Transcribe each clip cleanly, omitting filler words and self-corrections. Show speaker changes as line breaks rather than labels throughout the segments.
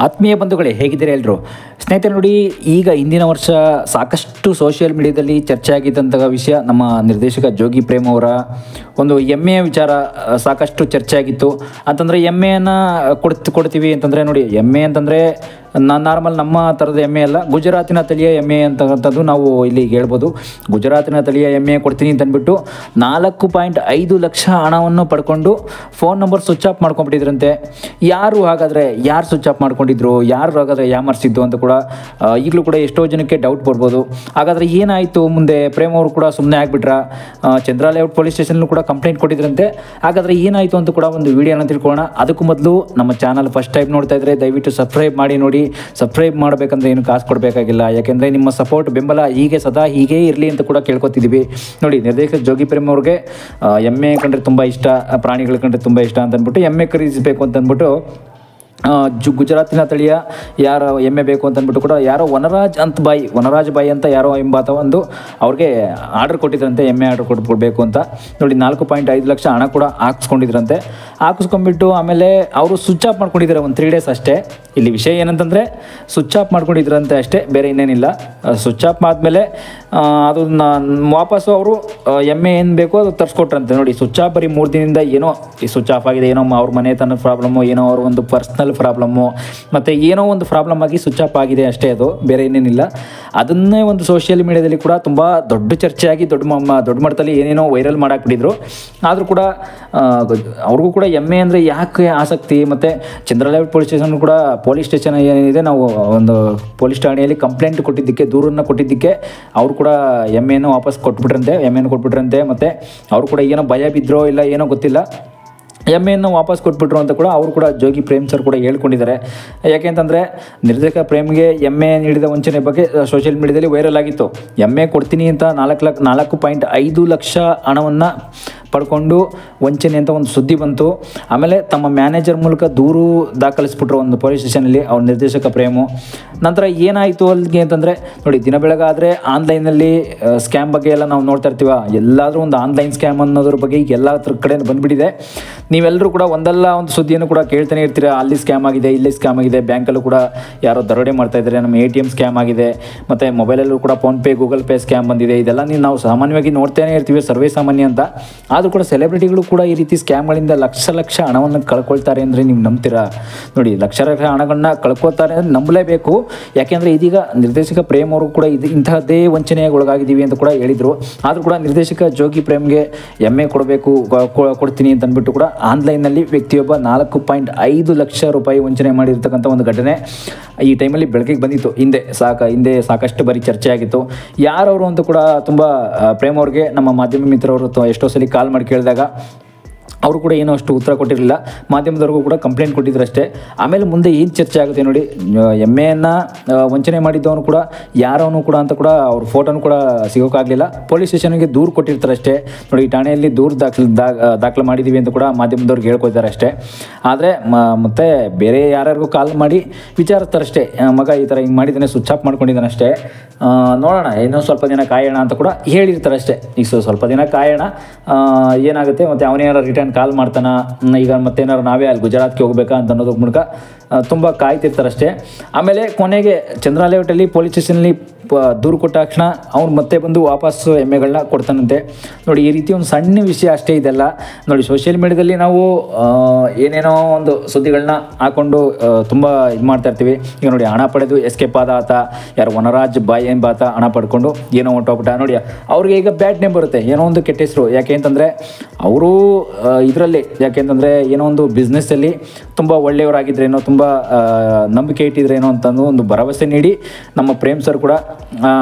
ಆತ್ಮೀಯ ಬಂಧುಗಳೇ, ಹೇಗಿದ್ದೀರಾ ಎಲ್ಲರೂ? ಸ್ನೇಹಿತರೆ ನೋಡಿ, ಈಗ ಹಿಂದಿನ ವರ್ಷ ಸಾಕಷ್ಟು ಸೋಷಿಯಲ್ ಮೀಡಿಯಾದಲ್ಲಿ ಚರ್ಚೆ ಆಗಿದ್ದಂತಹ ವಿಷಯ ನಮ್ಮ ನಿರ್ದೇಶಕ ಜೋಗಿ ಪ್ರೇಮ್ ಅವರ ಒಂದು ಎಮ್ಮೆಯ ವಿಚಾರ ಸಾಕಷ್ಟು ಚರ್ಚೆ ಆಗಿತ್ತು. ಅಂತಂದರೆ ಎಮ್ಮೆಯನ್ನು ಕೊಡ್ತೀವಿ ಅಂತಂದರೆ ನೋಡಿ, ಎಮ್ಮೆ ಅಂತಂದರೆ ನಾರ್ಮಲ್ ನಮ್ಮ ಥರದ ಎಮ್ಮೆ ಅಲ್ಲ, ಗುಜರಾತಿನ ತಳಿಯ ಎಮ್ಮೆ ಅಂತಕ್ಕಂಥದ್ದು ನಾವು ಇಲ್ಲಿ ಹೇಳ್ಬೋದು. ಗುಜರಾತಿನ ತಳಿಯ ಎಮ್ಮೆ ಕೊಡ್ತೀನಿ ಅಂತ ಅಂದ್ಬಿಟ್ಟು 4.5 ಲಕ್ಷ ಹಣವನ್ನು ಪಡ್ಕೊಂಡು ಫೋನ್ ನಂಬರ್ ಸ್ವಿಚ್ ಆಫ್ ಮಾಡ್ಕೊಂಡ್ಬಿಟ್ಟಿದ್ರಂತೆ. ಯಾರು ಸ್ವಿಚ್ ಆಫ್ ಮಾಡ್ಕೊಂಡಿದ್ರು, ಯಾರು ಹಾಗಾದರೆ ಯಾಮರ್ಸಿದ್ದು ಅಂತ ಕೂಡ ಈಗಲೂ ಕೂಡ ಎಷ್ಟೋ ಜನಕ್ಕೆ ಡೌಟ್ ಬರ್ಬೋದು. ಹಾಗಾದರೆ ಏನಾಯಿತು ಮುಂದೆ? ಪ್ರೇಮ್ ಅವರು ಕೂಡ ಸುಮ್ಮನೆ ಆಗಿಬಿಟ್ರ? ಚಂದ್ರ ಲೇಔಟ್ ಪೊಲೀಸ್ ಸ್ಟೇಷನ್ಲೂ ಕೂಡ ಕಂಪ್ಲೇಂಟ್ ಕೊಟ್ಟಿದ್ರಂತೆ. ಹಾಗಾದರೆ ಏನಾಯಿತು ಅಂತ ಕೂಡ ಒಂದು ವಿಡಿಯೋನ ತಿಳ್ಕೊಳ್ಳೋಣ. ಅದಕ್ಕೂ ಮೊದಲು ನಮ್ಮ ಚಾನಲ್ ಫಸ್ಟ್ ಟೈಮ್ ನೋಡ್ತಾ ಇದ್ದರೆ ದಯವಿಟ್ಟು ಸಬ್ಸ್ಕ್ರೈಬ್ ಮಾಡಿ ನೋಡಿ. ಸಬ್ಸ್ಕ್ರೈಬ್ ಮಾಡಬೇಕಂದ್ರೆ ಏನು ಕಾಸು ಕೊಡಬೇಕಾಗಿಲ್ಲ, ಯಾಕೆಂದರೆ ನಿಮ್ಮ ಸಪೋರ್ಟ್ ಬೆಂಬಲ ಸದಾ ಹೀಗೆ ಇರಲಿ ಅಂತ ಕೂಡ ಕೇಳ್ಕೊತಿದ್ದೀವಿ. ನೋಡಿ, ನಿರ್ದೇಶಕ ಜೋಗಿ ಪ್ರೇಮ್ ಅವ್ರಿಗೆ ಎಮ್ಮೆ ಕಂಡ್ರೆ ತುಂಬ ಇಷ್ಟ, ಪ್ರಾಣಿಗಳ ಕಂಡ್ರೆ ತುಂಬ ಇಷ್ಟ ಅಂತ ಅಂದ್ಬಿಟ್ಟು ಎಮ್ಮೆ ಖರೀದಿಸಬೇಕು ಅಂತ ಅಂದ್ಬಿಟ್ಟು ಗುಜರಾತಿನ ತಳಿಯ ಯಾರು ಎಮ್ಮೆ ಬೇಕು ಅಂತ ಅಂದ್ಬಿಟ್ಟು ಕೂಡ ಯಾರೋ ವನರಾಜ್ ಬಾಯಿ ಅಂತ ಯಾರೋ ಎಂಬಾತ ಒಂದು ಅವ್ರಿಗೆ ಆರ್ಡರ್ ಕೊಟ್ಟಿದ್ರಂತೆ, ಎಮ್ಮೆ ಆರ್ಡರ್ ಕೊಡಬೇಕು ಅಂತ. ನೋಡಿ, 4.5 ಲಕ್ಷ ಹಣ ಕೂಡ ಹಾಕಿಸ್ಕೊಂಡ್ಬಿಟ್ಟು ಆಮೇಲೆ ಅವರು ಸ್ವಿಚ್ ಆಫ್ ಮಾಡ್ಕೊಂಡಿದ್ದಾರೆ ಒಂದು 3 ಡೇಸ್ ಅಷ್ಟೇ. ಇಲ್ಲಿ ವಿಷಯ ಏನಂತಂದರೆ ಸ್ವಿಚ್ ಆಫ್ ಮಾಡ್ಕೊಂಡಿದ್ರಂತೆ ಅಷ್ಟೇ, ಬೇರೆ ಇನ್ನೇನಿಲ್ಲ. ಸ್ವಿಚ್ ಆಫ್ ಆದಮೇಲೆ ಅದನ್ನ ವಾಪಸ್ಸು ಅವರು ಎಮ್ಮೆ ಏನು ಬೇಕೋ ಅದು ತರಿಸ್ಕೊಟ್ರಂತೆ. ನೋಡಿ, ಸ್ವಿಚ್ ಆಫ್ ಬರೀ 3 ದಿನದಿಂದ ಏನೋ ಈ ಸ್ವಿಚ್ ಆಫ್ ಆಗಿದೆ, ಏನೋ ಅವ್ರ ಮನೆತನದ ಪ್ರಾಬ್ಲಮ್ಮು, ಏನೋ ಅವ್ರ ಒಂದು ಪರ್ಸ್ನಲ್ ಪ್ರಾಬ್ಲಮ್ಮು, ಮತ್ತು ಏನೋ ಒಂದು ಪ್ರಾಬ್ಲಮ್ ಆಗಿ ಸ್ವಿಚ್ ಆಫ್ ಆಗಿದೆ ಅಷ್ಟೇ, ಅದು ಬೇರೆ ಇನ್ನೇನಿಲ್ಲ. ಅದನ್ನೇ ಒಂದು ಸೋಷಿಯಲ್ ಮೀಡಿಯಾದಲ್ಲಿ ಕೂಡ ತುಂಬ ದೊಡ್ಡ ಚರ್ಚೆಯಾಗಿ ದೊಡ್ಡ ಮಟ್ಟದಲ್ಲಿ ಏನೇನೋ ವೈರಲ್ ಮಾಡಾಕ್ಬಿಟ್ಟಿದ್ರು. ಆದರೂ ಕೂಡ ಅವ್ರಿಗೂ ಕೂಡ ಎಮ್ಮೆ ಅಂದರೆ ಯಾಕೆ ಆಸಕ್ತಿ, ಮತ್ತು ಚಂದ್ರಲೇಔಟ್ ಪೊಲೀಸ್ ಸ್ಟೇಷನ್ ಏನಿದೆ, ನಾವು ಒಂದು ಪೊಲೀಸ್ ಠಾಣೆಯಲ್ಲಿ ಕಂಪ್ಲೇಂಟ್ ಕೊಟ್ಟಿದ್ದಕ್ಕೆ, ದೂರನ್ನು ಕೊಟ್ಟಿದ್ದಕ್ಕೆ ಅವರು ಕೂಡ ಎಮ್ಮೆಯನ್ನು ವಾಪಸ್ ಕೊಟ್ಬಿಟ್ರಂತೆ. ಮತ್ತು ಅವರು ಕೂಡ ಏನೋ ಭಯ ಬಿದ್ದರೋ ಇಲ್ಲ ಏನೋ ಗೊತ್ತಿಲ್ಲ, ಎಮ್ಮೆಯನ್ನು ವಾಪಸ್ ಕೊಟ್ಬಿಟ್ರು ಅಂತ ಕೂಡ ಅವರು ಕೂಡ ಜೋಗಿ ಪ್ರೇಮ್ ಸರ್ ಕೂಡ ಹೇಳ್ಕೊಂಡಿದ್ದಾರೆ. ಯಾಕೆಂತಂದರೆ ನಿರ್ದೇಶಕ ಪ್ರೇಮ್ಗೆ ಎಮ್ಮೆ ನೀಡಿದ ವಂಚನೆ ಬಗ್ಗೆ ಸೋಷಿಯಲ್ ಮೀಡಿಯಾದಲ್ಲಿ ವೈರಲ್ ಆಗಿತ್ತು. ಎಮ್ಮೆ ಕೊಡ್ತೀನಿ ಅಂತ 4.5 ಲಕ್ಷ ಹಣವನ್ನು ಪಡ್ಕೊಂಡು ವಂಚನೆ ಅಂತ ಒಂದು ಸುದ್ದಿ ಬಂತು. ಆಮೇಲೆ ತಮ್ಮ ಮ್ಯಾನೇಜರ್ ಮೂಲಕ ದೂರು ದಾಖಲಿಸ್ಬಿಟ್ರು ಒಂದು ಪೊಲೀಸ್ ಸ್ಟೇಷನಲ್ಲಿ ಅವ್ರ ನಿರ್ದೇಶಕ ಪ್ರೇಮು. ನಂತರ ಏನಾಯಿತು ಅಲ್ಲಿಗೆ ಅಂತಂದರೆ ನೋಡಿ, ದಿನ ಬೆಳಗಾದರೆ ಆನ್ಲೈನಲ್ಲಿ ಸ್ಕ್ಯಾಮ್ ಬಗ್ಗೆ ಎಲ್ಲ ನಾವು ನೋಡ್ತಾ ಇರ್ತೀವ. ಎಲ್ಲಾದರೂ ಒಂದು ಆನ್ಲೈನ್ ಸ್ಕ್ಯಾಮ್ ಅನ್ನೋದ್ರ ಬಗ್ಗೆ ಈಗ ಎಲ್ಲ ಕಡೆ ಬಂದುಬಿಟ್ಟಿದೆ. ನೀವೆಲ್ಲರೂ ಕೂಡ ಒಂದಲ್ಲ ಒಂದು ಸುದ್ದಿಯನ್ನು ಕೂಡ ಕೇಳ್ತಾನೆ ಇರ್ತೀರ. ಅಲ್ಲಿ ಸ್ಕ್ಯಾಮ್ ಆಗಿದೆ, ಇಲ್ಲಿ ಸ್ಕ್ಯಾಮ್ ಆಗಿದೆ, ಬ್ಯಾಂಕಲ್ಲೂ ಕೂಡ ಯಾರೋ ದರೋಡೆ ಮಾಡ್ತಾಯಿದ್ದಾರೆ, ನಮ್ಮ ATM ಸ್ಕ್ಯಾಮ್ ಆಗಿದೆ, ಮತ್ತು ಮೊಬೈಲಲ್ಲೂ ಕೂಡ ಫೋನ್ಪೇ, ಗೂಗಲ್ ಪೇ ಸ್ಕ್ಯಾಮ್ ಬಂದಿದೆ. ಇದೆಲ್ಲ ನಾವು ಸಾಮಾನ್ಯವಾಗಿ ನೋಡ್ತಾನೆ ಇರ್ತೀವಿ, ಸರ್ವೇ ಸಾಮಾನ್ಯ ಅಂತ. ಆದರೂ ಕೂಡ ಸೆಲೆಬ್ರಿಟಿಗಳು ಕೂಡ ಈ ರೀತಿ ಸ್ಕ್ಯಾಮ್ಗಳಿಂದ ಲಕ್ಷ ಹಣವನ್ನು ಕಳ್ಕೊಳ್ತಾರೆ ಅಂದರೆ ನೀವು ನಂಬ್ತೀರಾ? ನೋಡಿ, ಲಕ್ಷ ಹಣಗಳನ್ನ ಕಳ್ಕೊಳ್ತಾರೆ ಅಂದರೆ ನಂಬಲೇಬೇಕು. ಯಾಕೆಂದರೆ ಇದೀಗ ನಿರ್ದೇಶಕ ಪ್ರೇಮ್ ಅವರು ಕೂಡ ಇಂತಹದ್ದೇ ವಂಚನೆಗೆ ಒಳಗಾಗಿದ್ದೀವಿ ಅಂತ ಕೂಡ ಹೇಳಿದರು. ಆದರೂ ಕೂಡ ನಿರ್ದೇಶಕ ಜೋಗಿ ಪ್ರೇಮ್ಗೆ ಎಮ್ಮೆ ಕೊಡ್ತೀನಿ ಅಂತ ಅಂದ್ಬಿಟ್ಟು ಕೂಡ ಆನ್ಲೈನ್ನಲ್ಲಿ ವ್ಯಕ್ತಿಯೊಬ್ಬ 4.5 ಲಕ್ಷ ರೂಪಾಯಿ ವಂಚನೆ ಮಾಡಿರ್ತಕ್ಕಂಥ ಒಂದು ಘಟನೆ ಈ ಟೈಮಲ್ಲಿ ಬೆಳಕಿಗೆ ಬಂದಿತ್ತು. ಹಿಂದೆ ಸಾಕಷ್ಟು ಬಾರಿ ಚರ್ಚೆ ಆಗಿತ್ತು. ಯಾರವರು ಅಂತ ಕೂಡ ತುಂಬ ಪ್ರೇಮ್ ಅವ್ರಿಗೆ ನಮ್ಮ ಮಾಧ್ಯಮ ಮಿತ್ರರು ಎಷ್ಟೋ ಸಲ ಕಾಲ್ ಮಾಡಿ ಕೇಳಿದಾಗ ಅವರು ಕೂಡ ಏನೋ ಅಷ್ಟು ಉತ್ತರ ಕೊಟ್ಟಿರಲಿಲ್ಲ. ಮಾಧ್ಯಮದವ್ರಿಗೂ ಕೂಡ ಕಂಪ್ಲೇಂಟ್ ಕೊಟ್ಟಿದ್ರು ಅಷ್ಟೇ. ಆಮೇಲೆ ಮುಂದೆ ಏನು ಚರ್ಚೆ ಆಗುತ್ತೆ ನೋಡಿ, ಎಮ್ಮೆಯನ್ನು ವಂಚನೆ ಮಾಡಿದ್ದವನು ಕೂಡ ಯಾರವನು ಕೂಡ ಅಂತ ಕೂಡ ಅವ್ರ ಫೋಟೋನು ಕೂಡ ಸಿಗೋಕ್ಕಾಗಲಿಲ್ಲ. ಪೊಲೀಸ್ ಸ್ಟೇಷನ್ಗೆ ದೂರು ಕೊಟ್ಟಿರ್ತಾರೆ ಅಷ್ಟೇ. ನೋಡಿ, ಠಾಣೆಯಲ್ಲಿ ದೂರು ದಾಖಲೆ ಮಾಡಿದ್ದೀವಿ ಅಂತ ಕೂಡ ಮಾಧ್ಯಮದವ್ರಿಗೆ ಹೇಳ್ಕೊಳ್ತಾರೆ ಅಷ್ಟೇ. ಆದರೆ ಮತ್ತೆ ಬೇರೆ ಯಾರ್ಯಾರಿಗೂ ಕಾಲ್ ಮಾಡಿ ವಿಚಾರಿಸ್ತಾರಷ್ಟೇ, ಮಗ ಈ ಥರ ಹಿಂಗೆ ಮಾಡಿದ್ದಾನೆ, ಸ್ವಿಚ್ ಆಫ್ ಮಾಡ್ಕೊಂಡಿದ್ದಾನೆ ಅಷ್ಟೇ, ನೋಡೋಣ ಇನ್ನೂ ಸ್ವಲ್ಪ ದಿನ ಕಾಯೋಣ ಅಂತ ಕೂಡ ಹೇಳಿರ್ತಾರೆ ಅಷ್ಟೇ. ಈಗ ಸ್ವಲ್ಪ ದಿನ ಕಾಯೋಣ ಏನಾಗುತ್ತೆ, ಮತ್ತು ಅವನೇನಾರು ರಿಟರ್ನ್ ಕಾಲ್ ಮಾಡ್ತಾನ, ಈಗ ಮತ್ತೇನಾರು ನಾವೇ ಅಲ್ಲಿ ಗುಜರಾತ್ಗೆ ಹೋಗ್ಬೇಕಾ ಅಂತ ಅನ್ನೋದ್ರ ಮೂಲಕ ತುಂಬ ಕಾಯ್ತಿರ್ತಾರಷ್ಟೇ. ಆಮೇಲೆ ಕೊನೆಗೆ ಚಂದ್ರ ಲೇಔಟಲ್ಲಿ ಪೊಲೀಸ್ ಸ್ಟೇಷನಲ್ಲಿ ದೂರು ಕೊಟ್ಟ ತಕ್ಷಣ ಅವ್ನು ಮತ್ತೆ ಬಂದು ವಾಪಸ್ಸು ಎಮ್ಮೆಗಳನ್ನ ಕೊಡ್ತಾನಂತೆ. ನೋಡಿ, ಈ ರೀತಿ ಒಂದು ಸಣ್ಣ ವಿಷಯ ಅಷ್ಟೇ ಇದೆಲ್ಲ. ನೋಡಿ, ಸೋಷಿಯಲ್ ಮೀಡಿಯಾದಲ್ಲಿ ನಾವು ಏನೇನೋ ಒಂದು ಸುದ್ದಿಗಳನ್ನ ಹಾಕ್ಕೊಂಡು ತುಂಬ ಇದು ಮಾಡ್ತಾ ಇರ್ತೀವಿ. ಈಗ ನೋಡಿ, ಹಣ ಪಡೆದು ಎಸ್ಕೇಪ್ ಆದ ಆತ ಯಾರು ವನರಾಜ್ ಬಾಯಿ ಎಂಬಾತ ಹಣ ಪಡ್ಕೊಂಡು ಏನೋ ಹೊಂಟೋಗ್ಬಿಟ್ಟ. ನೋಡಿ, ಅವ್ರಿಗೆ ಈಗ ಬ್ಯಾಡ್ ನೇಮ್ ಬರುತ್ತೆ, ಏನೋ ಒಂದು ಕೆಟ್ಟ ಹೆಸರು. ಯಾಕೆಂತಂದರೆ ಅವರು ಇದರಲ್ಲಿ ಯಾಕೆಂತಂದರೆ ಏನೋ ಒಂದು ಬಿಸ್ನೆಸ್ಸಲ್ಲಿ ತುಂಬ ಒಳ್ಳೆಯವರಾಗಿದ್ದರೇನೋ, ತುಂಬ ನಂಬಿಕೆ ಇಟ್ಟಿದ್ರೇನೋ ಅಂತಂದು ಒಂದು ಭರವಸೆ ನೀಡಿ ನಮ್ಮ ಪ್ರೇಮ್ ಸರ್ ಕೂಡ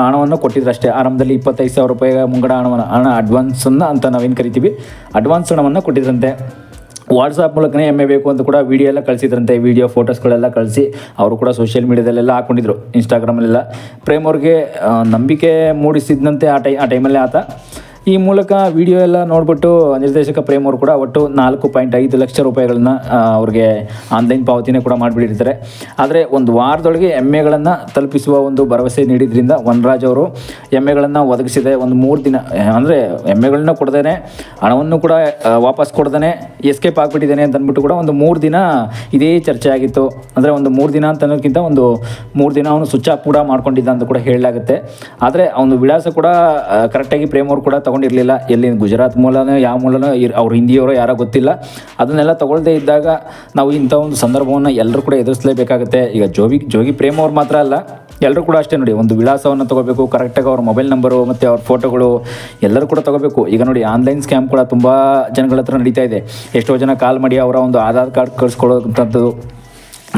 ಹಣವನ್ನು ಕೊಟ್ಟಿದ್ರು ಅಷ್ಟೇ. ಆರಂಭದಲ್ಲಿ 25,000 ರೂಪಾಯಿ ಮುಂಗಡ ಹಣ ಅಡ್ವಾನ್ಸನ್ನು ಅಂತ ನಾವೇನು ಕರಿತೀವಿ, ಅಡ್ವಾನ್ಸ್ ಹಣವನ್ನು ಕೊಟ್ಟಿದ್ರಂತೆ. ವಾಟ್ಸಪ್ ಮೂಲಕನೇ ಎಮ್ಮೆ ಬೇಕು ಅಂತ ಕೂಡ ವಿಡಿಯೋ ಎಲ್ಲ ಕಳಿಸಿದ್ರಂತೆ. ವಿಡಿಯೋ ಫೋಟೋಸ್ಗಳೆಲ್ಲ ಕಳಿಸಿ ಅವರು ಕೂಡ ಸೋಷಿಯಲ್ ಮೀಡಿಯಾದಲ್ಲೆಲ್ಲ ಹಾಕ್ಕೊಂಡಿದ್ರು, ಇನ್ಸ್ಟಾಗ್ರಾಮಲ್ಲೆಲ್ಲ. ಪ್ರೇಮ್ ಅವ್ರಿಗೆ ನಂಬಿಕೆ ಮೂಡಿಸಿದಂತೆ ಆ ಟೈಮಲ್ಲೇ ಆತ ಈ ಮೂಲಕ ವಿಡಿಯೋ ಎಲ್ಲ ನೋಡಿಬಿಟ್ಟು ನಿರ್ದೇಶಕ ಪ್ರೇಮ್ ಅವರು ಕೂಡ ಒಟ್ಟು 4.5 ಲಕ್ಷ ರೂಪಾಯಿಗಳನ್ನ ಅವ್ರಿಗೆ ಆನ್ಲೈನ್ ಪಾವತಿನೇ ಕೂಡ ಮಾಡಿಬಿಟ್ಟಿರ್ತಾರೆ. ಆದರೆ ಒಂದು ವಾರದೊಳಗೆ ಎಮ್ಮೆಗಳನ್ನು ತಲುಪಿಸುವ ಒಂದು ಭರವಸೆ ನೀಡಿದ್ರಿಂದ ವನರಾಜ್ ಅವರು ಎಮ್ಮೆಗಳನ್ನು ಒದಗಿಸಿದೆ. ಒಂದು 3 ದಿನ ಅಂದರೆ ಎಮ್ಮೆಗಳನ್ನ ಕೊಡ್ದೇನೆ ಹಣವನ್ನು ಕೂಡ ವಾಪಸ್ ಕೊಡ್ದೇ ಎಸ್ಕೇಪ್ ಆಗಿಬಿಟ್ಟಿದ್ದೇನೆ ಅಂತ ಅಂದ್ಬಿಟ್ಟು ಕೂಡ ಒಂದು 3 ದಿನ ಇದೇ ಚರ್ಚೆ ಆಗಿತ್ತು. ಅಂದರೆ ಒಂದು 3 ದಿನ ಅಂತ ಅನ್ನೋದಕ್ಕಿಂತ ಒಂದು 3 ದಿನ ಅವನು ಸ್ವಿಚ್ ಆಫ್ ಕೂಡ ಮಾಡ್ಕೊಂಡಿದ್ದ ಅಂತ ಕೂಡ ಹೇಳಲಾಗುತ್ತೆ. ಆದರೆ ಅವನು ವಿಳಾಸ ಕೂಡ ಕರೆಕ್ಟಾಗಿ ಪ್ರೇಮ್ ಅವರು ಕೂಡ ತೊಗೊಂಡಿರಲಿಲ್ಲ. ಎಲ್ಲಿ ಗುಜರಾತ್ ಮೂಲನೋ ಯಾವ ಮೂಲನೋ ಅವ್ರು ಹಿಂದಿಯವರೋ ಯಾರೋ ಗೊತ್ತಿಲ್ಲ. ಅದನ್ನೆಲ್ಲ ತೊಗೊಳ್ದೇ ಇದ್ದಾಗ ನಾವು ಇಂಥ ಒಂದು ಸಂದರ್ಭವನ್ನು ಎಲ್ಲರೂ ಕೂಡ ಎದುರಿಸಲೇಬೇಕಾಗುತ್ತೆ. ಈಗ ಜೋಗಿ ಪ್ರೇಮ್ ಅವ್ರು ಮಾತ್ರ ಅಲ್ಲ, ಎಲ್ಲರೂ ಕೂಡ ಅಷ್ಟೇ ನೋಡಿ, ಒಂದು ವಿಳಾಸವನ್ನು ತೊಗೋಬೇಕು, ಕರೆಕ್ಟಾಗಿ ಅವ್ರ ಮೊಬೈಲ್ ನಂಬರು ಮತ್ತು ಅವ್ರ ಫೋಟೋಗಳು ಎಲ್ಲರೂ ಕೂಡ ತೊಗೋಬೇಕು. ಈಗ ನೋಡಿ ಆನ್ಲೈನ್ ಸ್ಕ್ಯಾಮ್ ಕೂಡ ತುಂಬ ಜನಗಳ ಹತ್ರ ನಡೀತಾ ಇದೆ. ಎಷ್ಟೋ ಜನ ಕಾಲ್ ಮಾಡಿ ಅವರ ಒಂದು ಆಧಾರ್ ಕಾರ್ಡ್ ಕಳಿಸ್ಕೊಳ್ಳೋಂಥದ್ದು,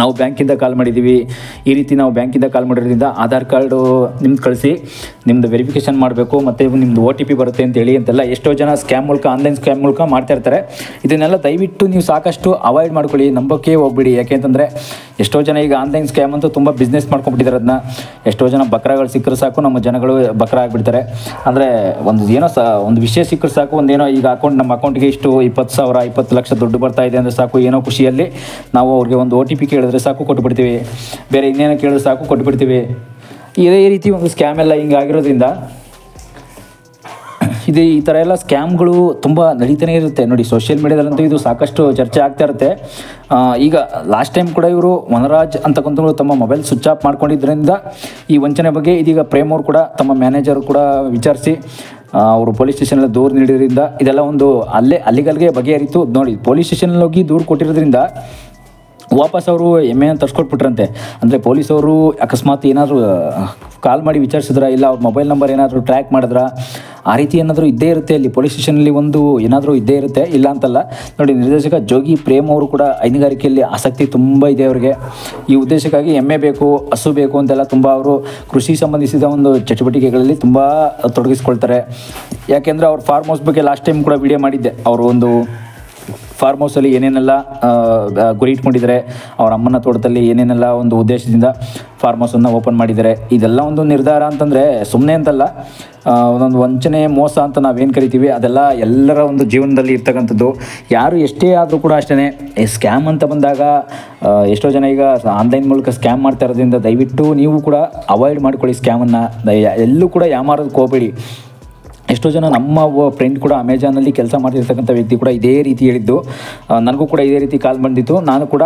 ನಾವು ಬ್ಯಾಂಕಿಂದ ಕಾಲ್ ಮಾಡಿದ್ದೀವಿ, ಈ ರೀತಿ ನಾವು ಬ್ಯಾಂಕಿಂದ ಕಾಲ್ ಮಾಡಿರೋದ್ರಿಂದ ಆಧಾರ್ ಕಾರ್ಡು ನಿಮ್ದು ಕಳಿಸಿ, ನಿಮ್ಮದು ವೆರಿಫಿಕೇಷನ್ ಮಾಡಬೇಕು ಮತ್ತು ನಿಮ್ಮದು OTP ಬರುತ್ತೆ ಅಂತೇಳಿ ಅಂತೆಲ್ಲ ಎಷ್ಟೋ ಜನ ಸ್ಕ್ಯಾಮ್ ಮೂಲಕ ಆನ್ಲೈನ್ ಸ್ಕ್ಯಾಮ್ ಮೂಲಕ ಮಾಡ್ತಾ ಇರ್ತಾರೆ. ಇದನ್ನೆಲ್ಲ ದಯವಿಟ್ಟು ನೀವು ಸಾಕಷ್ಟು ಅವಾಯ್ಡ್ ಮಾಡ್ಕೊಳ್ಳಿ, ನಂಬೋಕೆ ಹೋಗ್ಬಿಡಿ. ಯಾಕೆಂತಂದರೆ ಎಷ್ಟೋ ಜನ ಈಗ ಆನ್ಲೈನ್ ಸ್ಕ್ಯಾಮ್ ಅಂತೂ ತುಂಬ ಬಿಸ್ನೆಸ್ ಮಾಡ್ಕೊಂಡ್ಬಿಟ್ಟಿದ್ದಾರೆ. ಅದನ್ನ ಎಷ್ಟೋ ಜನ ಬಕ್ರಾಗಳು ಸಿಕ್ಕರೆ ಸಾಕು ನಮ್ಮ ಜನಗಳು ಬಕ್ರ ಆಗಿಬಿಡ್ತಾರೆ. ಅಂದರೆ ಒಂದು ವಿಷಯ ಸಿಕ್ಕರೆ ಸಾಕು, ಒಂದೇನೋ ಈಗ ನಮ್ಮ ಅಕೌಂಟ್ಗೆ ಇಷ್ಟು 20,000 20 ಲಕ್ಷ ದುಡ್ಡು ಬರ್ತಾ ಇದೆ ಅಂದರೆ ಸಾಕು, ಏನೋ ಖುಷಿಯಲ್ಲಿ ನಾವು ಅವ್ರಿಗೆ ಒಂದು OTP ಕೇಳಿದ್ರೆ ಸಾಕು ಕೊಟ್ಟುಬಿಡ್ತೀವಿ, ಬೇರೆ ಇನ್ನೇನೋ ಕೇಳಿದ್ರೆ ಸಾಕು ಕೊಟ್ಟುಬಿಡ್ತೀವಿ. ಇದೇ ರೀತಿ ಒಂದು ಸ್ಕ್ಯಾಮ್ ಎಲ್ಲ ಹಿಂಗಾಗಿರೋದ್ರಿಂದ ಈ ಥರ ಎಲ್ಲ ಸ್ಕ್ಯಾಮ್ಗಳು ತುಂಬ ನಡೀತಾನೆ ಇರುತ್ತೆ. ನೋಡಿ ಸೋಷಿಯಲ್ ಮೀಡಿಯಾದಲ್ಲಂತೂ ಇದು ಸಾಕಷ್ಟು ಚರ್ಚೆ ಆಗ್ತಾ ಇರುತ್ತೆ. ಈಗ ಲಾಸ್ಟ್ ಟೈಮ್ ಕೂಡ ಇವರು ವನರಾಜ್ ಅಂತಕ್ಕಂಥವ್ರು ತಮ್ಮ ಮೊಬೈಲ್ ಸ್ವಿಚ್ ಆಫ್ ಮಾಡ್ಕೊಂಡಿದ್ದರಿಂದ ಈ ವಂಚನೆ ಬಗ್ಗೆ ಇದೀಗ ಪ್ರೇಮ್ ಅವರು ಕೂಡ ತಮ್ಮ ಮ್ಯಾನೇಜರ್ ಕೂಡ ವಿಚಾರಿಸಿ ಅವರು ಪೊಲೀಸ್ ಸ್ಟೇಷನಲ್ಲಿ ದೂರು ನೀಡಿದ್ರಿಂದ ಇದೆಲ್ಲ ಒಂದು ಅಲ್ಲಿಗಲ್ಲಿಗೆ ಬಗೆಹರಿತು. ನೋಡಿ ಪೊಲೀಸ್ ಸ್ಟೇಷನಲ್ಲಿ ಹೋಗಿ ದೂರು ಕೊಟ್ಟಿರೋದ್ರಿಂದ ವಾಪಸ್ ಅವರು ಎಮ್ಮೆಯನ್ನು ತರ್ಸ್ಕೊಟ್ಬಿಟ್ರಂತೆ. ಅಂದರೆ ಪೊಲೀಸವರು ಅಕಸ್ಮಾತ್ ಏನಾದರೂ ಕಾಲ್ ಮಾಡಿ ವಿಚಾರಿಸಿದ್ರ, ಇಲ್ಲ ಅವ್ರ ಮೊಬೈಲ್ ನಂಬರ್ ಏನಾದರೂ ಟ್ರ್ಯಾಕ್ ಮಾಡಿದ್ರ, ಆ ರೀತಿ ಏನಾದರೂ ಇದ್ದೇ ಇರುತ್ತೆ. ಅಲ್ಲಿ ಪೊಲೀಸ್ ಸ್ಟೇಷನಲ್ಲಿ ಒಂದು ಏನಾದರೂ ಇದ್ದೇ ಇರುತ್ತೆ, ಇಲ್ಲ ಅಂತಲ್ಲ. ನೋಡಿ ನಿರ್ದೇಶಕ ಜೋಗಿ ಪ್ರೇಮ್ ಅವರು ಕೂಡ ಹೈನುಗಾರಿಕೆಯಲ್ಲಿ ಆಸಕ್ತಿ ತುಂಬ ಇದೆ ಅವರಿಗೆ. ಈ ಉದ್ದೇಶಕ್ಕಾಗಿ ಎಮ್ಮೆ ಬೇಕು, ಹಸು ಬೇಕು ಅಂತೆಲ್ಲ ತುಂಬ ಅವರು ಕೃಷಿ ಸಂಬಂಧಿಸಿದ ಒಂದು ಚಟುವಟಿಕೆಗಳಲ್ಲಿ ತುಂಬ ತೊಡಗಿಸ್ಕೊಳ್ತಾರೆ. ಯಾಕೆಂದರೆ ಅವ್ರ ಫಾರ್ಮ್ ಹೌಸ್ ಬಗ್ಗೆ ಲಾಸ್ಟ್ ಟೈಮ್ ಕೂಡ ವಿಡಿಯೋ ಮಾಡಿದ್ದೆ. ಅವರು ಒಂದು ಫಾರ್ಮ್ ಹೌಸಲ್ಲಿ ಏನೇನೆಲ್ಲ ಗುರಿ ಇಟ್ಕೊಂಡಿದ್ದಾರೆ, ಅವ್ರ ಅಮ್ಮನ ತೋಟದಲ್ಲಿ ಏನೇನೆಲ್ಲ ಒಂದು ಉದ್ದೇಶದಿಂದ ಫಾರ್ಮ್ ಹೌಸನ್ನು ಓಪನ್ ಮಾಡಿದ್ದಾರೆ. ಇದೆಲ್ಲ ಒಂದು ನಿರ್ಧಾರ ಅಂತಂದರೆ ಸುಮ್ಮನೆ ಅಂತಲ್ಲ, ಒಂದೊಂದು ವಂಚನೆ ಮೋಸ ಅಂತ ನಾವೇನು ಕರಿತೀವಿ ಅದೆಲ್ಲ ಎಲ್ಲರ ಒಂದು ಜೀವನದಲ್ಲಿ ಇರ್ತಕ್ಕಂಥದ್ದು. ಯಾರು ಎಷ್ಟೇ ಆದರೂ ಕೂಡ ಅಷ್ಟೇ ಸ್ಕ್ಯಾಮ್ ಅಂತ ಬಂದಾಗ ಎಷ್ಟೋ ಜನ ಈಗ ಆನ್ಲೈನ್ ಮೂಲಕ ಸ್ಕ್ಯಾಮ್ ಮಾಡ್ತಾ ಇರೋದ್ರಿಂದ ದಯವಿಟ್ಟು ನೀವು ಕೂಡ ಅವಾಯ್ಡ್ ಮಾಡ್ಕೊಳ್ಳಿ ಸ್ಕ್ಯಾಮನ್ನು. ಎಲ್ಲೂ ಕೂಡ ಯಾಮಾರೋದಕ್ಕೆ ಹೋಗಬೇಡಿ. ಎಷ್ಟೋ ಜನ ನಮ್ಮ ಫ್ರೆಂಡ್ ಕೂಡ ಅಮೆಜಾನಲ್ಲಿ ಕೆಲಸ ಮಾಡ್ತಿರ್ತಕ್ಕಂಥ ವ್ಯಕ್ತಿ ಕೂಡ ಇದೇ ರೀತಿ ಹೇಳಿದ್ದು. ನನಗೂ ಕೂಡ ಇದೇ ರೀತಿ ಕಾಲ್ ಬಂದಿತ್ತು. ನಾನು ಕೂಡ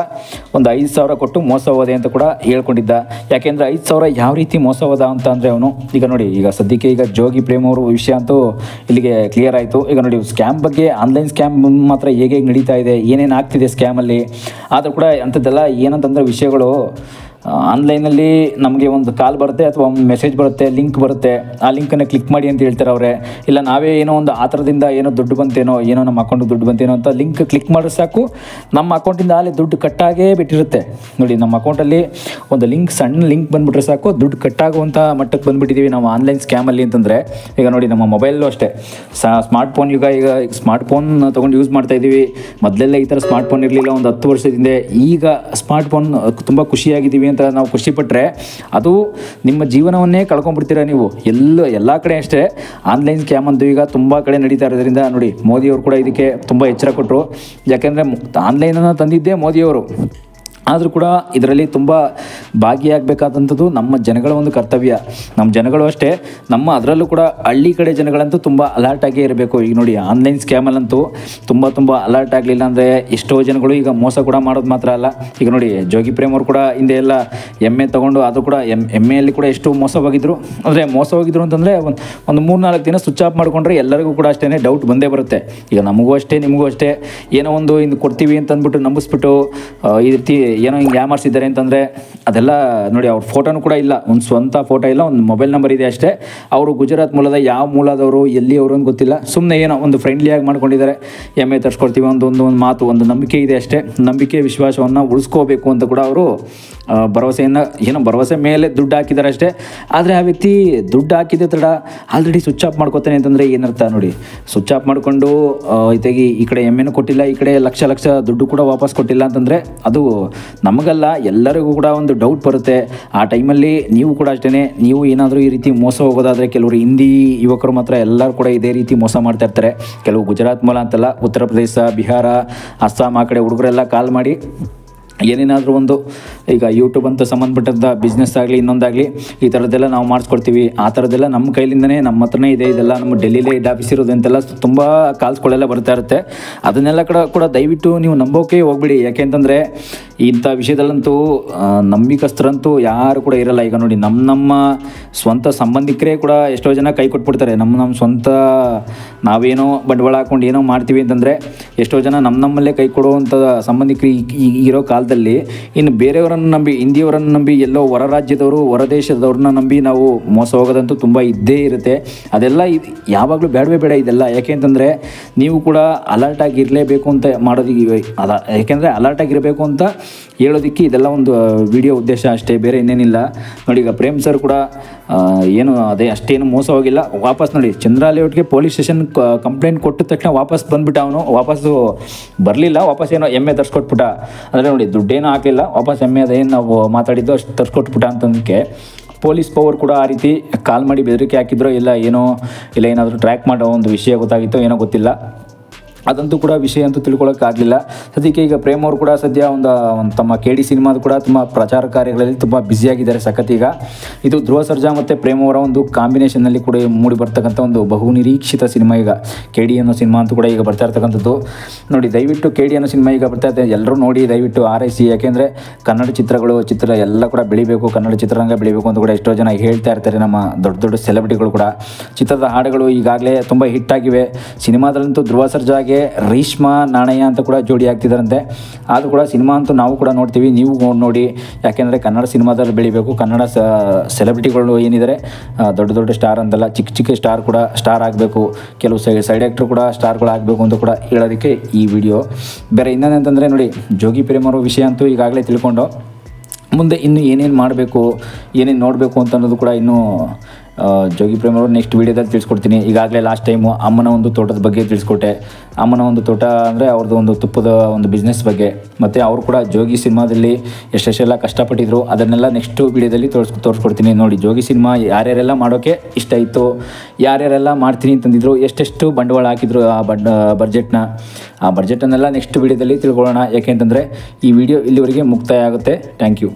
ಒಂದು 5,000 ಕೊಟ್ಟು ಮೋಸ ಹೋದೆ ಅಂತ ಕೂಡ ಹೇಳ್ಕೊಂಡಿದ್ದ. ಯಾಕೆಂದರೆ 5,000 ಯಾವ ರೀತಿ ಮೋಸ ಹೋದ ಅಂತ ಅಂದರೆ ಅವನು ಈಗ ನೋಡಿ, ಈಗ ಸದ್ಯಕ್ಕೆ ಈಗ ಜೋಗಿ ಪ್ರೇಮ್ ಅವರು ವಿಷಯ ಅಂತೂ ಇಲ್ಲಿಗೆ ಕ್ಲಿಯರ್ ಆಯಿತು. ಈಗ ನೋಡಿ ಸ್ಕ್ಯಾಮ್ ಬಗ್ಗೆ, ಆನ್ಲೈನ್ ಸ್ಕ್ಯಾಮ್ ಮಾತ್ರ ಹೇಗೆ ನಡೀತಾ ಇದೆ, ಏನೇನು ಆಗ್ತಿದೆ ಸ್ಕ್ಯಾಮಲ್ಲಿ, ಆದರೂ ಕೂಡ ಅಂಥದ್ದೆಲ್ಲ ಏನಂತಂದರೆ ವಿಷಯಗಳು ಆನ್ಲೈನಲ್ಲಿ ನಮಗೆ ಒಂದು ಕಾಲ್ ಬರುತ್ತೆ ಅಥವಾ ಒಂದು ಮೆಸೇಜ್ ಬರುತ್ತೆ, ಲಿಂಕ್ ಬರುತ್ತೆ, ಆ ಲಿಂಕನ್ನು ಕ್ಲಿಕ್ ಮಾಡಿ ಅಂತ ಹೇಳ್ತಾರೆ ಅವರೇ. ಇಲ್ಲ ನಾವೇ ಏನೋ ಒಂದು ಆ ಥರದಿಂದ ಏನೋ ದುಡ್ಡು ಬಂತೇನೋ, ಏನೋ ನಮ್ಮ ಅಕೌಂಟಿಗೆ ದುಡ್ಡು ಬಂತೇನೋ ಅಂತ ಲಿಂಕ್ ಕ್ಲಿಕ್ ಮಾಡಿದ್ರೆ ಸಾಕು, ನಮ್ಮ ಅಕೌಂಟಿಂದ ಅಲ್ಲಿ ದುಡ್ಡು ಕಟ್ಟಾಗೇ ಬಿಟ್ಟಿರುತ್ತೆ. ನೋಡಿ ನಮ್ಮ ಅಕೌಂಟಲ್ಲಿ ಒಂದು ಸಣ್ಣ ಲಿಂಕ್ ಬಂದುಬಿಟ್ರೆ ಸಾಕು, ದುಡ್ಡು ಕಟ್ಟಾಗುವಂಥ ಮಟ್ಟಕ್ಕೆ ಬಂದುಬಿಟ್ಟಿದ್ದೀವಿ ನಾವು ಆನ್ಲೈನ್ ಸ್ಕ್ಯಾಮಲ್ಲಿ ಅಂತಂದರೆ. ಈಗ ನೋಡಿ ನಮ್ಮ ಮೊಬೈಲಲ್ಲೂ ಅಷ್ಟೇ, ಸ್ಮಾರ್ಟ್ಫೋನ್ ಈಗ ಸ್ಮಾರ್ಟ್ಫೋನ್ ತೊಗೊಂಡು ಯೂಸ್ ಮಾಡ್ತಾಯಿದ್ದೀವಿ. ಮೊದಲೆಲ್ಲ ಈ ಥರ ಸ್ಮಾರ್ಟ್ಫೋನ್ ಇರಲಿಲ್ಲ ಒಂದು 10 ವರ್ಷದಿಂದ. ಈಗ ಸ್ಮಾರ್ಟ್ಫೋನ್ ತುಂಬ ಖುಷಿಯಾಗಿದ್ದೀವಿ ಅಂತ ನಾವು ಖುಷಿಪಟ್ಟರೆ ಅದು ನಿಮ್ಮ ಜೀವನವನ್ನೇ ಕಳ್ಕೊಂಡ್ಬಿಡ್ತೀರ ನೀವು. ಎಲ್ಲ ಕಡೆ ಅಷ್ಟೇ ಆನ್ಲೈನ್ ಸ್ಕ್ಯಾಮ್ ಅಂತೂ ಈಗ ತುಂಬ ಕಡೆ ನಡೀತಾ ಇರೋದ್ರಿಂದ ನೋಡಿ ಮೋದಿಯವರು ಕೂಡ ಇದಕ್ಕೆ ತುಂಬ ಎಚ್ಚರ ಕೊಟ್ಟರು. ಯಾಕೆಂದರೆ ಆನ್ಲೈನನ್ನು ತಂದಿದ್ದೇ ಮೋದಿಯವರು. ಆದರೂ ಕೂಡ ಇದರಲ್ಲಿ ತುಂಬ ಭಾಗಿಯಾಗಬೇಕಾದಂಥದ್ದು ನಮ್ಮ ಜನಗಳ ಒಂದು ಕರ್ತವ್ಯ. ನಮ್ಮ ಜನಗಳು ಅಷ್ಟೇ, ಅದರಲ್ಲೂ ಕೂಡ ಹಳ್ಳಿ ಕಡೆ ಜನಗಳಂತೂ ತುಂಬ ಅಲರ್ಟ್ ಆಗೇ ಇರಬೇಕು. ಈಗ ನೋಡಿ ಆನ್ಲೈನ್ ಸ್ಕ್ಯಾಮಲ್ಲಂತೂ ತುಂಬ ಅಲರ್ಟ್ ಆಗಲಿಲ್ಲ ಅಂದರೆ ಎಷ್ಟೋ ಜನಗಳು ಈಗ ಮೋಸ ಕೂಡ ಮಾಡೋದು ಮಾತ್ರ ಅಲ್ಲ. ಈಗ ನೋಡಿ ಜೋಗಿ ಪ್ರೇಮ್ ಅವರು ಕೂಡ ಹಿಂದೆ ಎಲ್ಲ ಎಮ್ಮೆ ತೊಗೊಂಡು ಅದು ಕೂಡ ಎಮ್ಮೆಯಲ್ಲಿ ಕೂಡ ಎಷ್ಟು ಮೋಸವಾಗಿದ್ದರು. ಅಂದರೆ ಮೋಸವಾಗಿದ್ದರು ಅಂತಂದರೆ ಒಂದು 3-4 ದಿನ ಸ್ವಿಚ್ ಆಫ್ ಮಾಡಿಕೊಂಡ್ರೆ ಎಲ್ಲರಿಗೂ ಕೂಡ ಅಷ್ಟೇ ಡೌಟ್ ಬಂದೇ ಬರುತ್ತೆ. ಈಗ ನಮಗೂ ಅಷ್ಟೇ ನಿಮಗೂ ಅಷ್ಟೇ ಏನೋ ಒಂದು ಇನ್ನು ಕೊಡ್ತೀವಿ ಅಂತ ಅಂದ್ಬಿಟ್ಟು ನಂಬಿಸ್ಬಿಟ್ಟು ಈ ರೀತಿ ಏನೋ ಹಿಂಗೆ ಯಾಮಾರಿಸಿದ್ದಾರೆ ಅಂತಂದರೆ ಅದೆಲ್ಲ ನೋಡಿ. ಅವ್ರ ಫೋಟೋನು ಕೂಡ ಇಲ್ಲ, ಒಂದು ಸ್ವಂತ ಫೋಟೋ ಇಲ್ಲ, ಒಂದು ಮೊಬೈಲ್ ನಂಬರ್ ಇದೆ ಅಷ್ಟೇ. ಅವರು ಗುಜರಾತ್ ಮೂಲದ ಯಾವ ಮೂಲದವರು ಎಲ್ಲಿ ಅವರು ಅಂತ ಗೊತ್ತಿಲ್ಲ, ಸುಮ್ಮನೆ ಏನೋ ಒಂದು ಫ್ರೆಂಡ್ಲಿಯಾಗಿ ಮಾಡ್ಕೊಂಡಿದ್ದಾರೆ. ಎಮ್ಮೆ ತರಿಸ್ಕೊಡ್ತೀವಿ ಒಂದು ಮಾತು, ಒಂದು ನಂಬಿಕೆ ಇದೆ ಅಷ್ಟೇ. ನಂಬಿಕೆ ವಿಶ್ವಾಸವನ್ನು ಉಳಿಸ್ಕೋಬೇಕು ಅಂತ ಕೂಡ ಅವರು ಭರವಸೆ ಮೇಲೆ ದುಡ್ಡು ಹಾಕಿದ್ದಾರೆ ಅಷ್ಟೇ. ಆದರೆ ಆ ವ್ಯಕ್ತಿ ದುಡ್ಡು ಹಾಕಿದೆ ತಡ ಆಲ್ರೆಡಿ ಸ್ವಿಚ್ ಆಫ್ ಮಾಡ್ಕೋತಾನೆ ಅಂತಂದರೆ ಏನರ್ಥ ನೋಡಿ. ಸ್ವಿಚ್ ಆಫ್ ಮಾಡಿಕೊಂಡು ಈ ಕಡೆ ಎಮ್ಮೆನೂ ಕೊಟ್ಟಿಲ್ಲ, ಈ ಕಡೆ ಲಕ್ಷ ದುಡ್ಡು ಕೂಡ ವಾಪಸ್ ಕೊಟ್ಟಿಲ್ಲ ಅಂತಂದರೆ ಅದು ನಮಗಲ್ಲ ಎಲ್ಲರಿಗೂ ಕೂಡ ಒಂದು ಡೌಟ್ ಬರುತ್ತೆ. ಆ ಟೈಮಲ್ಲಿ ನೀವು ಕೂಡ ಅಷ್ಟೇ, ನೀವು ಏನಾದರೂ ಈ ರೀತಿ ಮೋಸ ಹೋಗೋದಾದರೆ ಕೆಲವರು ಹಿಂದಿ ಯುವಕರು ಮಾತ್ರ ಎಲ್ಲರೂ ಕೂಡ ಇದೇ ರೀತಿ ಮೋಸ ಮಾಡ್ತಾ ಇರ್ತಾರೆ. ಕೆಲವು ಗುಜರಾತ್ ಮೂಲ ಅಂತಲ್ಲ, ಉತ್ತರ ಪ್ರದೇಶ, ಬಿಹಾರ, ಅಸ್ಸಾಂ ಆ ಕಡೆ ಹುಡುಗರೆಲ್ಲ ಕಾಲ್ ಮಾಡಿ ಏನೇನಾದರೂ ಒಂದು ಈಗ ಯೂಟ್ಯೂಬ್ ಅಂತ ಸಂಬಂಧಪಟ್ಟಂಥ ಬಿಸ್ನೆಸ್ ಆಗಲಿ ಇನ್ನೊಂದಾಗಲಿ ಈ ಥರದ್ದೆಲ್ಲ ನಾವು ಮಾಡಿಸ್ಕೊಡ್ತೀವಿ, ಆ ಥರದ್ದೆಲ್ಲ ನಮ್ಮ ಕೈಲಿಂದನೇ ನಮ್ಮ ಹತ್ರನೇ ಇದೆ, ಇದೆಲ್ಲ ನಮ್ಮ ಡೆಲ್ಲಿಲೇ ಇದು ಆಫೀಸ್ ಇರೋದು ಅಂತೆಲ್ಲ ತುಂಬ ಕಾಲ್ಸ್ಗಳೆಲ್ಲ ಬರ್ತಾ ಇರುತ್ತೆ. ಅದನ್ನೆಲ್ಲ ಕೂಡ ದಯವಿಟ್ಟು ನೀವು ನಂಬೋಕೆ ಹೋಗ್ಬಿಡಿ. ಯಾಕೆಂತಂದರೆ ಇಂಥ ವಿಷಯದಲ್ಲಂತೂ ನಂಬಿಕಸ್ಥರಂತೂ ಯಾರು ಕೂಡ ಇರಲ್ಲ. ಈಗ ನೋಡಿ, ನಮ್ಮ ಸ್ವಂತ ಸಂಬಂಧಿಕರೇ ಕೂಡ ಎಷ್ಟೋ ಜನ ಕೈ ಕೊಟ್ಬಿಡ್ತಾರೆ. ನಮ್ಮ ಸ್ವಂತ ನಾವೇನೋ ಬಂಡವಾಳ ಹಾಕ್ಕೊಂಡು ಏನೋ ಮಾಡ್ತೀವಿ ಅಂತಂದರೆ ಎಷ್ಟೋ ಜನ ನಮ್ಮಲ್ಲೇ ಕೈ ಕೊಡುವಂಥ ಸಂಬಂಧಿಕರು ಇರೋ ಕಾಲದಲ್ಲಿ ಇನ್ನು ಬೇರೆಯವರನ್ನು ನಂಬಿ, ಹಿಂದಿಯವರನ್ನು ನಂಬಿ, ಎಲ್ಲೋ ಹೊರ ರಾಜ್ಯದವರು ಹೊರ ದೇಶದವ್ರನ್ನ ನಂಬಿ ನಾವು ಮೋಸ ಹೋಗೋದಂತೂ ತುಂಬ ಇದ್ದೇ ಇರುತ್ತೆ. ಅದೆಲ್ಲ ಯಾವಾಗಲೂ ಬೇಡವೇ ಬೇಡ ಇದೆಲ್ಲ. ಯಾಕೆ ಅಂತಂದರೆ ನೀವು ಕೂಡ ಅಲರ್ಟಾಗಿರಲೇಬೇಕು ಅಂತ ಮಾಡೋದಕ್ಕೆ ಯಾಕೆಂದರೆ ಅಲರ್ಟಾಗಿರಬೇಕು ಅಂತ ಹೇಳೋದಕ್ಕೆ ಇದೆಲ್ಲ ಒಂದು ವಿಡಿಯೋ ಉದ್ದೇಶ ಅಷ್ಟೇ, ಬೇರೆ ಇನ್ನೇನಿಲ್ಲ. ನೋಡಿ, ಈಗ ಪ್ರೇಮ್ ಸರ್ ಕೂಡ ಏನು ಅಷ್ಟೇನು ಮೋಸ ಹೋಗಿಲ್ಲ. ವಾಪಸ್ ನೋಡಿ, ಚಂದ್ರ ಲೇಔಟ್ಗೆ ಪೊಲೀಸ್ ಸ್ಟೇಷನ್ ಕಂಪ್ಲೇಂಟ್ ಕೊಟ್ಟಿದ ತಕ್ಷಣ ವಾಪಸ್ ಬಂದುಬಿಟ್ಟ. ಅವನು ವಾಪಸ್ಸು ಬರಲಿಲ್ಲ, ವಾಪಸ್ ಏನೋ ಎಮ್ಮೆ ತರಿಸ್ಕೊಟ್ಬಿಟ್ಟ. ಅಂದರೆ ನೋಡಿ, ದುಡ್ಡೇನೋ ಹಾಕಲಿಲ್ಲ, ವಾಪಸ್ ಎಮ್ಮೆ ಅದೇನು ನಾವು ಮಾತಾಡಿದ್ದು ಅಷ್ಟು ತರಿಸ್ಕೊಟ್ಬಿಟ್ಟ ಅಂತಂದಕ್ಕೆ ಪೊಲೀಸ್ ಪವರ್ ಕೂಡ ಆ ರೀತಿ ಕಾಲ್ ಮಾಡಿ ಬೆದರಿಕೆ ಹಾಕಿದ್ರೋ ಇಲ್ಲ ಏನಾದರೂ ಟ್ರ್ಯಾಕ್ ಮಾಡೋ ಒಂದು ವಿಷಯ ಗೊತ್ತಾಗಿತ್ತೋ ಏನೋ ಗೊತ್ತಿಲ್ಲ. ಅದಂತೂ ಕೂಡ ವಿಷಯ ಅಂತೂ ತಿಳ್ಕೊಳ್ಳೋಕ್ಕಾಗಲಿಲ್ಲ. ಸದ್ಯಕ್ಕೆ ಈಗ ಪ್ರೇಮ್ ಅವರು ಕೂಡ ಸದ್ಯ ಒಂದು ತಮ್ಮ KD ಸಿನಿಮಾದ ಕೂಡ ತುಂಬ ಪ್ರಚಾರ ಕಾರ್ಯಗಳಲ್ಲಿ ತುಂಬ ಬ್ಯುಸಿಯಾಗಿದ್ದಾರೆ ಸಖತ್. ಈಗ ಇದು ಧ್ರುವ ಸರ್ಜಾ ಮತ್ತು ಪ್ರೇಮ್ ಅವರ ಒಂದು ಕಾಂಬಿನೇಷನ್ನಲ್ಲಿ ಕೂಡ ಮೂಡಿ ಬರ್ತಕ್ಕಂಥ ಒಂದು ಬಹು ನಿರೀಕ್ಷಿತ ಸಿನಿಮಾ ಈಗ KD ಅನ್ನೋ ಸಿನಿಮಾ ಅಂತೂ ಕೂಡ ಈಗ ಬರ್ತಾ ಇರ್ತಕ್ಕಂಥದ್ದು. ನೋಡಿ, ದಯವಿಟ್ಟು KD ಅನ್ನೋ ಸಿನಿಮಾ ಈಗ ಬರ್ತಾ ಇದೆ, ಎಲ್ಲರೂ ನೋಡಿ ದಯವಿಟ್ಟು ಆರೈಸಿ. ಯಾಕೆಂದರೆ ಕನ್ನಡ ಚಿತ್ರ ಎಲ್ಲ ಕೂಡ ಬೆಳಿಬೇಕು, ಕನ್ನಡ ಚಿತ್ರರಂಗ ಬೆಳಿಬೇಕು ಅಂತ ಕೂಡ ಎಷ್ಟೋ ಜನ ಹೇಳ್ತಾ ಇರ್ತಾರೆ. ನಮ್ಮ ದೊಡ್ಡ ದೊಡ್ಡ ಸೆಲೆಬ್ರಿಟಿಗಳು ಕೂಡ ಚಿತ್ರದ ಹಾಡುಗಳು ಈಗಾಗಲೇ ತುಂಬ ಹಿಟ್ಟಾಗಿವೆ. ಸಿನಿಮಾದಲ್ಲಂತೂ ಧ್ರುವ ಸರ್ಜಾಗೆ ರೇಷ್ಮಾ ನಾಣಯ್ಯ ಅಂತ ಕೂಡ ಜೋಡಿ ಆಗ್ತಿದ್ದಾರಂತೆ. ಆದರೂ ಕೂಡ ಸಿನಿಮಾ ಅಂತೂ ನಾವು ಕೂಡ ನೋಡ್ತೀವಿ, ನೀವು ನೋಡಿ. ಯಾಕೆಂದರೆ ಕನ್ನಡ ಸಿನಿಮಾದಲ್ಲಿ ಬೆಳಿಬೇಕು, ಕನ್ನಡ ಸೆಲೆಬ್ರಿಟಿಗಳು ಏನಿದ್ದಾರೆ ದೊಡ್ಡ ದೊಡ್ಡ ಸ್ಟಾರ್ ಅಂತಲ್ಲ, ಚಿಕ್ಕ ಚಿಕ್ಕ ಸ್ಟಾರ್ ಕೂಡ ಸ್ಟಾರ್ ಆಗಬೇಕು, ಕೆಲವು ಸೈಡ್ ಆ್ಯಕ್ಟ್ರು ಕೂಡ ಸ್ಟಾರ್ಗಳು ಆಗಬೇಕು ಅಂತ ಕೂಡ ಹೇಳೋದಕ್ಕೆ ಈ ವಿಡಿಯೋ. ಬೇರೆ ಇನ್ನೇನಂತಂದರೆ ನೋಡಿ, ಜೋಗಿ ಪ್ರೇಮ್ ಅವರ ವಿಷಯ ಅಂತೂ ಈಗಾಗಲೇ ತಿಳ್ಕೊಂಡು ಮುಂದೆ ಇನ್ನು ಏನೇನು ಮಾಡಬೇಕು, ಏನೇನು ನೋಡಬೇಕು ಅಂತ ಅನ್ನೋದು ಕೂಡ ಇನ್ನೂ ಜೋಗಿ ಪ್ರೇಮ್ ಅವರು ನೆಕ್ಸ್ಟ್ ವೀಡಿಯೋದಲ್ಲಿ ತಿಳಿಸ್ಕೊಡ್ತೀನಿ. ಈಗಾಗಲೇ ಲಾಸ್ಟ್ ಟೈಮು ಅಮ್ಮನ ಒಂದು ತೋಟದ ಬಗ್ಗೆ ತಿಳಿಸ್ಕೊಟ್ಟೆ. ಅಮ್ಮನ ಒಂದು ತೋಟ ಅಂದರೆ ಅವ್ರದ್ದು ಒಂದು ತುಪ್ಪದ ಒಂದು ಬಿಸ್ನೆಸ್ ಬಗ್ಗೆ, ಮತ್ತು ಅವರು ಕೂಡ ಜೋಗಿ ಸಿನಿಮಾದಲ್ಲಿ ಎಷ್ಟೆಷ್ಟೆಲ್ಲ ಕಷ್ಟಪಟ್ಟಿದ್ರು ಅದನ್ನೆಲ್ಲ ನೆಕ್ಸ್ಟು ವೀಡಿಯೋದಲ್ಲಿ ತೋರಿಸ್ಕೊಡ್ತೀನಿ. ನೋಡಿ, ಜೋಗಿ ಸಿನಿಮಾ ಯಾರ್ಯಾರೆಲ್ಲ ಮಾಡೋಕ್ಕೆ ಇಷ್ಟ ಇತ್ತು, ಯಾರ್ಯಾರೆಲ್ಲ ಮಾಡ್ತೀನಿ ಅಂತಂದಿದ್ರು, ಎಷ್ಟೆಷ್ಟು ಬಂಡವಾಳ ಹಾಕಿದ್ರು ಆ ಬಡ್ಜೆಟನ್ನೆಲ್ಲ ನೆಕ್ಸ್ಟ್ ವೀಡಿಯೋದಲ್ಲಿ ತಿಳ್ಕೊಳ್ಳೋಣ. ಯಾಕೆಂತಂದರೆ ಈ ವಿಡಿಯೋ ಇಲ್ಲಿವರೆಗೆ ಮುಕ್ತಾಯ ಆಗುತ್ತೆ. Thank you.